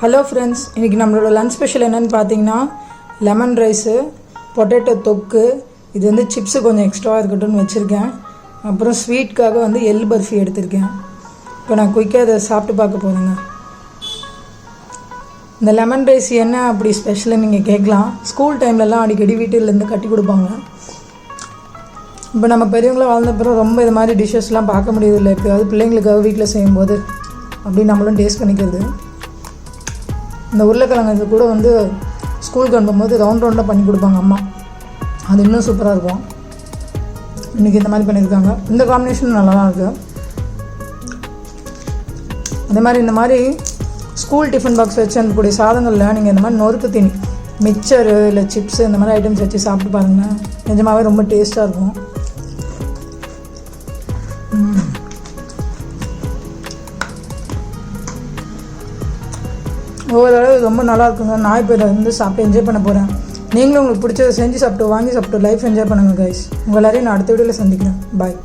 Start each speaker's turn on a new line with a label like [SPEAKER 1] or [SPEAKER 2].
[SPEAKER 1] Hello friends, இன்றைக்கி நம்மளோட lunch special என்னென்னு பார்த்தீங்கன்னா லெமன் ரைஸு, பொட்டேட்டோ தொக்கு. இது வந்து சிப்ஸு கொஞ்சம் எக்ஸ்ட்ராவாக இருக்கட்டும்னு வச்சுருக்கேன். அப்புறம் ஸ்வீட்காக வந்து எள் பர்ஃபி எடுத்திருக்கேன். இப்போ நான் குயிக்காக அதை சாப்பிட்டு பார்க்க போகிறேங்க. இந்த லெமன் ரைஸ் என்ன அப்படி ஸ்பெஷல்னு நீங்கள் கேட்கலாம். ஸ்கூல் டைம்லலாம் அடிக்கடி வீட்டிலேருந்து கட்டி கொடுப்பாங்க. இப்போ நம்ம பெரியவங்களாம் வாழ்ந்தப்பறம் ரொம்ப இது மாதிரி டிஷ்ஷஸ்லாம் பார்க்க முடியறதில்லை. எப்போயாவது பிள்ளைங்களுக்காக வீட்டில் செய்யும்போது அப்படி நம்மளும் டேஸ்ட் பண்ணிக்கிறது. இந்த உருளைக்கிழங்கு கூட வந்து ஸ்கூலுக்கு அனுப்பும்போது ரவுண்டாக பண்ணி கொடுப்பாங்க அம்மா. அது இன்னும் சூப்பராக இருக்கும். இன்றைக்கி இந்த மாதிரி பண்ணியிருக்காங்க. இந்த காம்பினேஷன் நல்லா தான் இருக்குது. அதே மாதிரி இந்த மாதிரி ஸ்கூல் டிஃபன் பாக்ஸ் வச்சு அனுப்பக்கூடிய சாதங்களில் நீங்கள் இந்த மாதிரி நொறுக்கு தீனி, மிக்சரு இல்லை சிப்ஸு இந்த மாதிரி ஐட்டம்ஸ் வச்சு சாப்பிட்டு பாருங்கள். நிஜமாகவே ரொம்ப டேஸ்ட்டாக இருக்கும். ஒவ்வொரு தடவை ரொம்ப நல்லா இருக்குங்க. நான் இப்போ இதை வந்து சாப்பிட்டு என்ஜாய் பண்ண போகிறேன். நீங்களும் உங்களுக்கு பிடிச்சதை செஞ்சு சாப்பிட்டு வாங்கி சாப்பிட்டு லைஃப் என்ஜாய் பண்ணுங்கள் கைஸ். உங்கள் எல்லாரையும் நான் அடுத்த வீடியோவில் சந்திக்கிறேன். பாய்.